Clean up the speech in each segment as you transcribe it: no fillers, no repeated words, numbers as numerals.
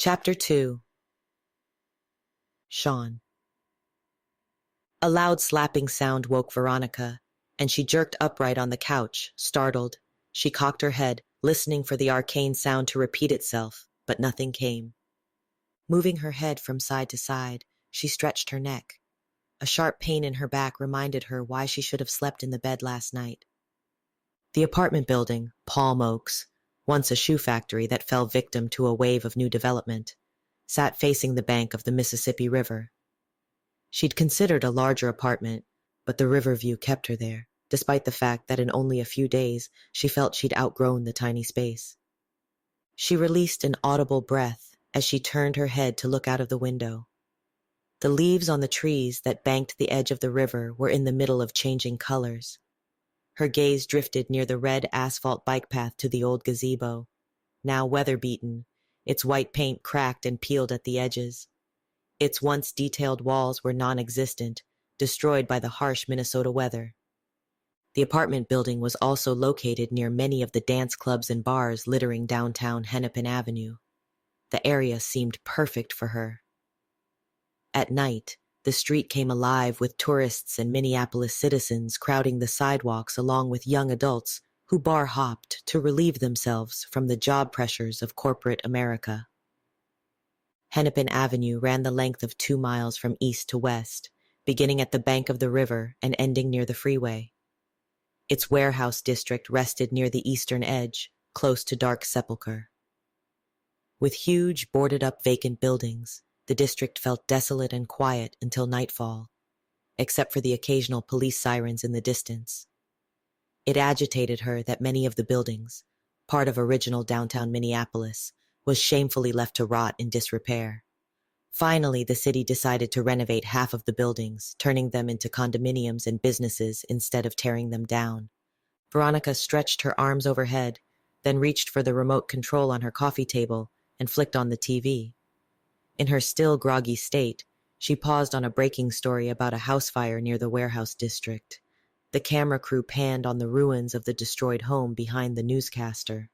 Chapter 2. Sean. A loud slapping sound woke Veronica, and she jerked upright on the couch, startled. She cocked her head, listening for the arcane sound to repeat itself, but nothing came. Moving her head from side to side, she stretched her neck. A sharp pain in her back reminded her why she should have slept in the bed last night. The apartment building, Palm Oaks, once a shoe factory that fell victim to a wave of new development, sat facing the bank of the Mississippi River. She'd considered a larger apartment, but the river view kept her there, despite the fact that in only a few days she felt she'd outgrown the tiny space. She released an audible breath as she turned her head to look out of the window. The leaves on the trees that banked the edge of the river were in the middle of changing colors. Her gaze drifted near the red asphalt bike path to the old gazebo, now weather-beaten, its white paint cracked and peeled at the edges. Its once detailed walls were non-existent, destroyed by the harsh Minnesota weather. The apartment building was also located near many of the dance clubs and bars littering downtown Hennepin Avenue. The area seemed perfect for her. At night, the street came alive with tourists and Minneapolis citizens crowding the sidewalks along with young adults who bar-hopped to relieve themselves from the job pressures of corporate America. Hennepin Avenue ran the length of 2 miles from east to west, beginning at the bank of the river and ending near the freeway. Its warehouse district rested near the eastern edge, close to Dark Sepulchre. With huge, boarded-up vacant buildings, the district felt desolate and quiet until nightfall, except for the occasional police sirens in the distance. It agitated her that many of the buildings, part of original downtown Minneapolis, was shamefully left to rot in disrepair. Finally, the city decided to renovate half of the buildings, turning them into condominiums and businesses instead of tearing them down. Veronica stretched her arms overhead, then reached for the remote control on her coffee table and flicked on the TV. In her still groggy state, she paused on a breaking story about a house fire near the warehouse district. The camera crew panned on the ruins of the destroyed home behind the newscaster.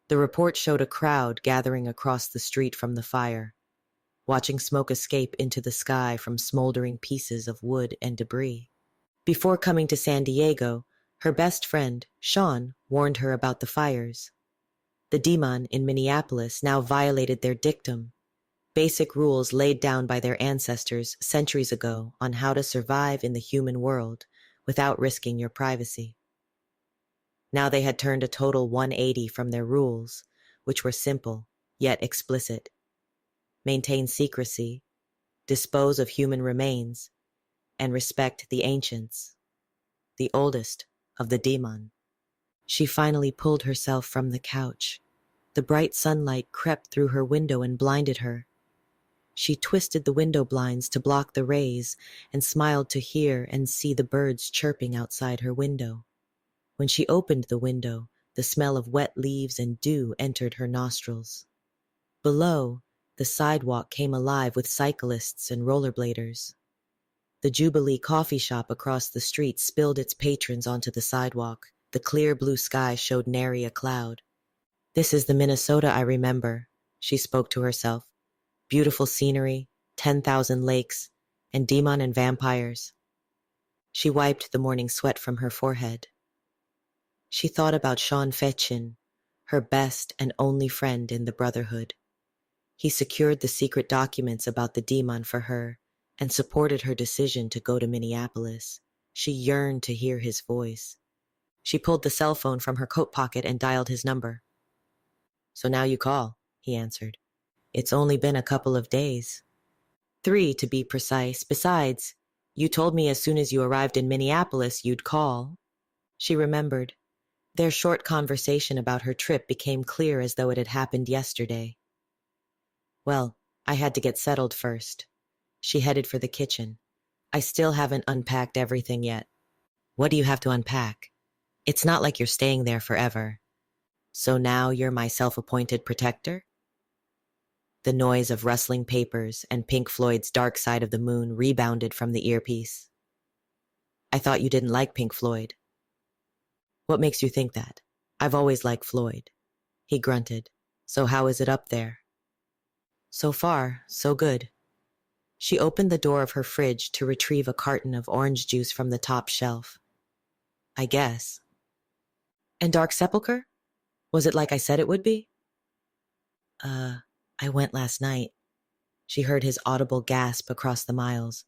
The report showed a crowd gathering across the street from the fire, watching smoke escape into the sky from smoldering pieces of wood and debris. Before coming to San Diego, her best friend, Sean, warned her about the fires. The Deamhan in Minneapolis now violated their dictum, basic rules laid down by their ancestors centuries ago on how to survive in the human world without risking your privacy. Now they had turned a total 180 from their rules, which were simple, yet explicit. Maintain secrecy, dispose of human remains, and respect the ancients, the oldest of the Deamhan. She finally pulled herself from the couch. The bright sunlight crept through her window and blinded her. She twisted the window blinds to block the rays and smiled to hear and see the birds chirping outside her window. When she opened the window, the smell of wet leaves and dew entered her nostrils. Below, the sidewalk came alive with cyclists and rollerbladers. The Jubilee coffee shop across the street spilled its patrons onto the sidewalk. The clear blue sky showed nary a cloud. "This is the Minnesota I remember," she spoke to herself. Beautiful scenery, 10,000 lakes, and demon and vampires. She wiped the morning sweat from her forehead. She thought about Sean Fetchin, her best and only friend in the Brotherhood. He secured the secret documents about the demon for her and supported her decision to go to Minneapolis. She yearned to hear his voice. She pulled the cell phone from her coat pocket and dialed his number. "So now you call," he answered. "It's only been a couple of days. 3 to be precise. Besides, you told me as soon as you arrived in Minneapolis you'd call." She remembered. Their short conversation about her trip became clear as though it had happened yesterday. "Well, I had to get settled first." She headed for the kitchen. "I still haven't unpacked everything yet." "What do you have to unpack? It's not like you're staying there forever. So now you're my self-appointed protector?" The noise of rustling papers and Pink Floyd's Dark Side of the Moon rebounded from the earpiece. "I thought you didn't like Pink Floyd." "What makes you think that? I've always liked Floyd." He grunted. "So how is it up there?" So far, so good. She opened the door of her fridge to retrieve a carton of orange juice from the top shelf. I guess. And Dark Sepulchre? Was it like I said it would be? I went last night. She heard his audible gasp across the miles.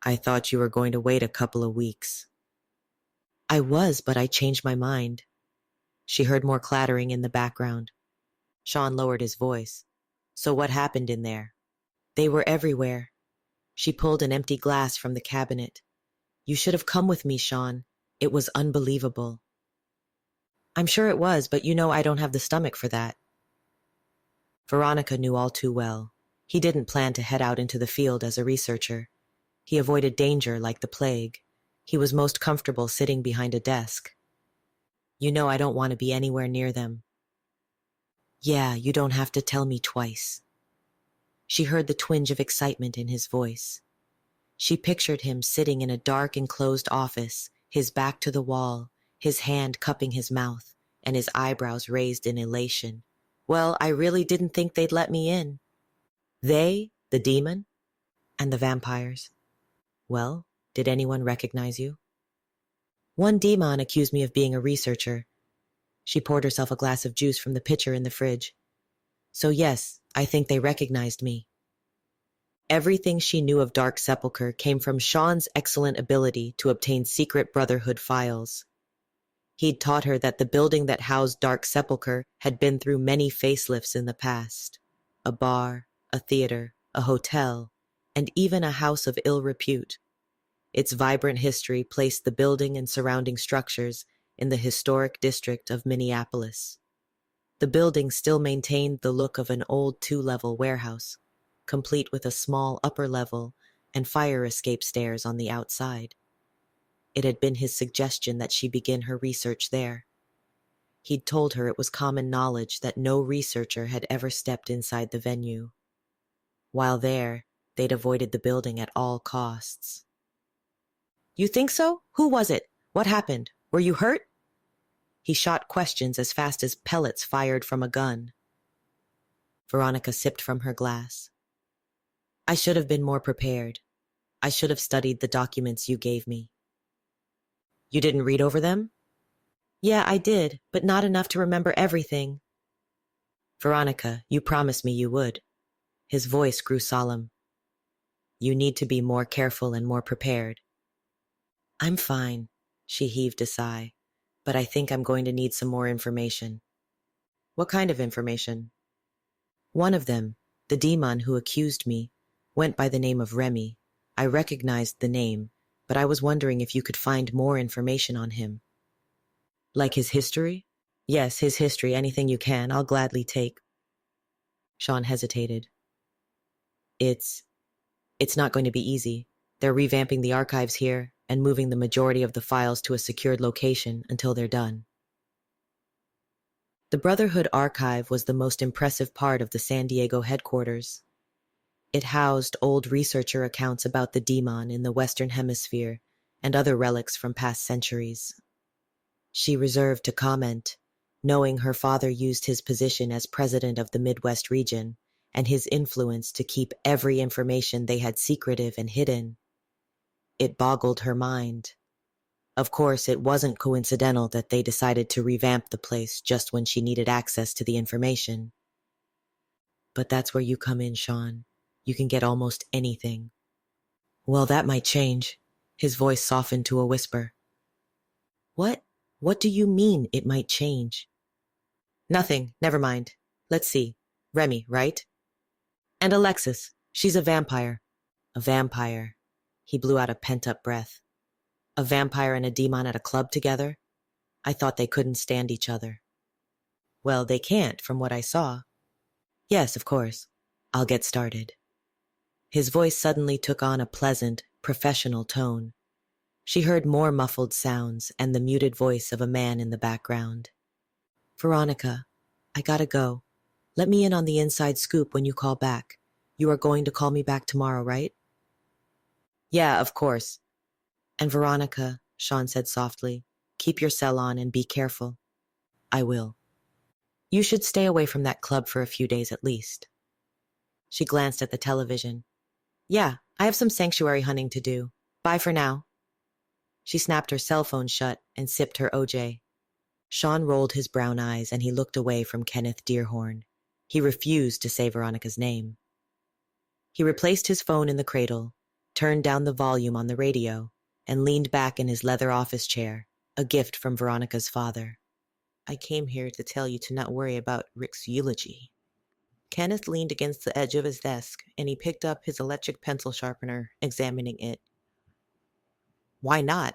I thought you were going to wait a couple of weeks. I was, but I changed my mind. She heard more clattering in the background. Sean lowered his voice. So what happened in there? They were everywhere. She pulled an empty glass from the cabinet. You should have come with me, Sean. It was unbelievable. I'm sure it was, but you know I don't have the stomach for that. Veronica knew all too well. He didn't plan to head out into the field as a researcher. He avoided danger like the plague. He was most comfortable sitting behind a desk. You know I don't want to be anywhere near them. Yeah, you don't have to tell me twice. She heard the twinge of excitement in his voice. She pictured him sitting in a dark enclosed office, his back to the wall, his hand cupping his mouth, and his eyebrows raised in elation. Well, I really didn't think they'd let me in. They, the demon, and the vampires. Well, did anyone recognize you? One demon accused me of being a researcher. She poured herself a glass of juice from the pitcher in the fridge. So yes, I think they recognized me. Everything she knew of Dark Sepulchre came from Sean's excellent ability to obtain secret Brotherhood files. He'd taught her that the building that housed Dark Sepulchre had been through many facelifts in the past. A bar, a theater, a hotel, and even a house of ill repute. Its vibrant history placed the building and surrounding structures in the historic district of Minneapolis. The building still maintained the look of an old 2-level warehouse, complete with a small upper level and fire escape stairs on the outside. It had been his suggestion that she begin her research there. He'd told her it was common knowledge that no researcher had ever stepped inside the venue. While there, they'd avoided the building at all costs. You think so? Who was it? What happened? Were you hurt? He shot questions as fast as pellets fired from a gun. Veronica sipped from her glass. I should have been more prepared. I should have studied the documents you gave me. You didn't read over them? Yeah, I did, but not enough to remember everything. Veronica, you promised me you would. His voice grew solemn. You need to be more careful and more prepared. I'm fine, she heaved a sigh, but I think I'm going to need some more information. What kind of information? One of them, the demon who accused me, went by the name of Remy. I recognized the name, but I was wondering if you could find more information on him. Like his history? Yes, his history, anything you can, I'll gladly take. Sean hesitated. It's not going to be easy. They're revamping the archives here and moving the majority of the files to a secured location until they're done. The Brotherhood Archive was the most impressive part of the San Diego headquarters. It housed old researcher accounts about the demon in the Western Hemisphere and other relics from past centuries. She reserved to comment, knowing her father used his position as president of the Midwest region and his influence to keep every information they had secretive and hidden. It boggled her mind. Of course, it wasn't coincidental that they decided to revamp the place just when she needed access to the information. But that's where you come in, Sean. You can get almost anything. Well, that might change. His voice softened to a whisper. What? What do you mean it might change? Nothing. Never mind. Let's see. Remy, right? And Alexis. She's a vampire. A vampire. He blew out a pent-up breath. A vampire and a demon at a club together? I thought they couldn't stand each other. Well, they can't, from what I saw. Yes, of course. I'll get started. His voice suddenly took on a pleasant, professional tone. She heard more muffled sounds and the muted voice of a man in the background. Veronica, I gotta go. Let me in on the inside scoop when you call back. You are going to call me back tomorrow, right? Yeah, of course. And Veronica, Sean said softly, keep your cell on and be careful. I will. You should stay away from that club for a few days at least. She glanced at the television. Yeah, I have some sanctuary hunting to do. Bye for now. She snapped her cell phone shut and sipped her OJ. Sean rolled his brown eyes and he looked away from Kenneth Dearhorn. He refused to say Veronica's name. He replaced his phone in the cradle, turned down the volume on the radio, and leaned back in his leather office chair, a gift from Veronica's father. I came here to tell you to not worry about Rick's eulogy. Kenneth leaned against the edge of his desk, and he picked up his electric pencil sharpener, examining it. Why not?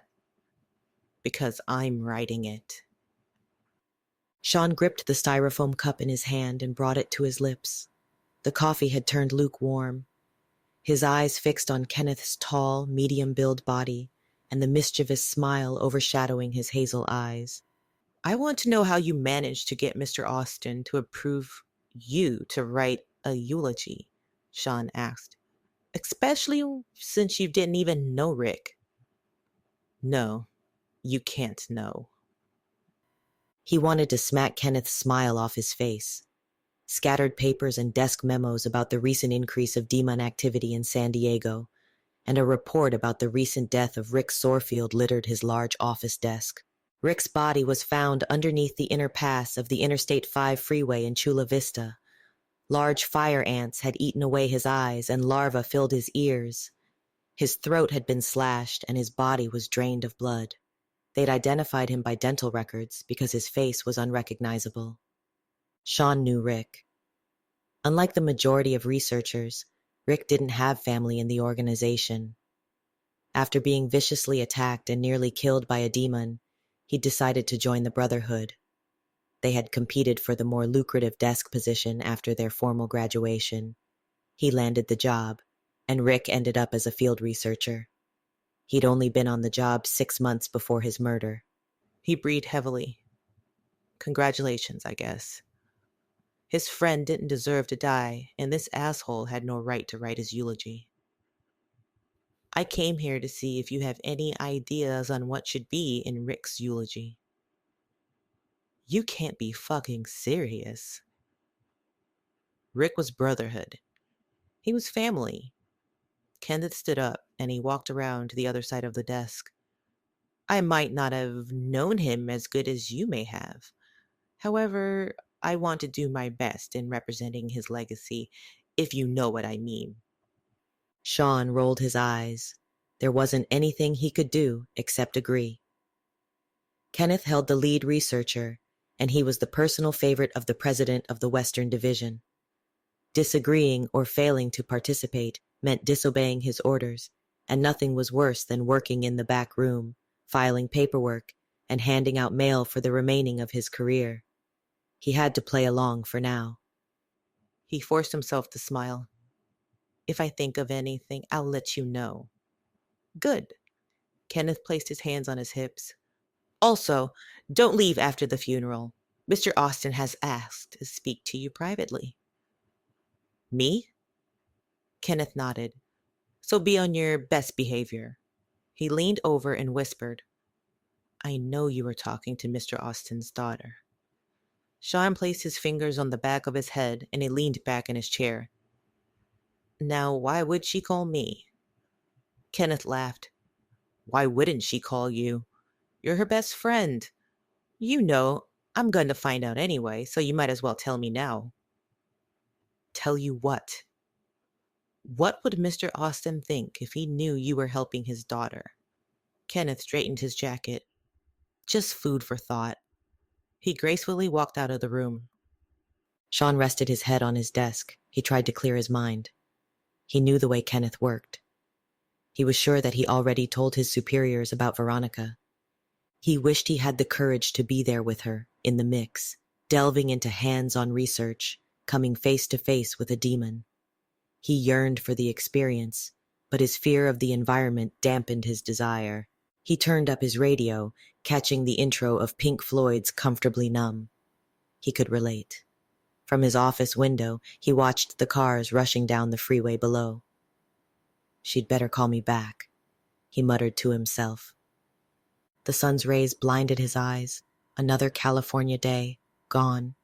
Because I'm writing it. Sean gripped the styrofoam cup in his hand and brought it to his lips. The coffee had turned lukewarm. His eyes fixed on Kenneth's tall, medium-build body and the mischievous smile overshadowing his hazel eyes. I want to know how you managed to get Mr. Austin to approve you to write a eulogy, Sean asked, especially since you didn't even know Rick. No, you can't know. He wanted to smack Kenneth's smile off his face. Scattered papers and desk memos about the recent increase of demon activity in San Diego, and a report about the recent death of Rick Sorefield littered his large office desk. Rick's body was found underneath the inner pass of the Interstate 5 freeway in Chula Vista. Large fire ants had eaten away his eyes and larvae filled his ears. His throat had been slashed and his body was drained of blood. They'd identified him by dental records because his face was unrecognizable. Sean knew Rick. Unlike the majority of researchers, Rick didn't have family in the organization. After being viciously attacked and nearly killed by a demon, he decided to join the Brotherhood. They had competed for the more lucrative desk position after their formal graduation. He landed the job, and Rick ended up as a field researcher. He'd only been on the job 6 months before his murder. He breathed heavily. Congratulations, I guess. His friend didn't deserve to die, and this asshole had no right to write his eulogy. I came here to see if you have any ideas on what should be in Rick's eulogy. You can't be fucking serious. Rick was Brotherhood. He was family. Kenneth stood up, and he walked around to the other side of the desk. I might not have known him as good as you may have. However, I want to do my best in representing his legacy, if you know what I mean. Sean rolled his eyes. There wasn't anything he could do except agree. Kenneth held the lead researcher, and he was the personal favorite of the president of the Western Division. Disagreeing or failing to participate meant disobeying his orders, and nothing was worse than working in the back room, filing paperwork, and handing out mail for the remaining of his career. He had to play along for now. He forced himself to smile. If I think of anything, I'll let you know. Good. Kenneth placed his hands on his hips. Also, don't leave after the funeral. Mr. Austin has asked to speak to you privately. Me? Kenneth nodded. So be on your best behavior. He leaned over and whispered, I know you were talking to Mr. Austin's daughter. Sean placed his fingers on the back of his head and he leaned back in his chair. Now, why would she call me? Kenneth laughed. Why wouldn't she call you? You're her best friend. You know, I'm going to find out anyway, so you might as well tell me now. Tell you what? What would Mr. Austin think if he knew you were helping his daughter? Kenneth straightened his jacket. Just food for thought. He gracefully walked out of the room. Sean rested his head on his desk. He tried to clear his mind. He knew the way Kenneth worked. He was sure that he already told his superiors about Veronica. He wished he had the courage to be there with her, in the mix, delving into hands-on research, coming face to face with a demon. He yearned for the experience, but his fear of the environment dampened his desire. He turned up his radio, catching the intro of Pink Floyd's Comfortably Numb. He could relate. From his office window, he watched the cars rushing down the freeway below. She'd better call me back, he muttered to himself. The sun's rays blinded his eyes. Another California day, gone.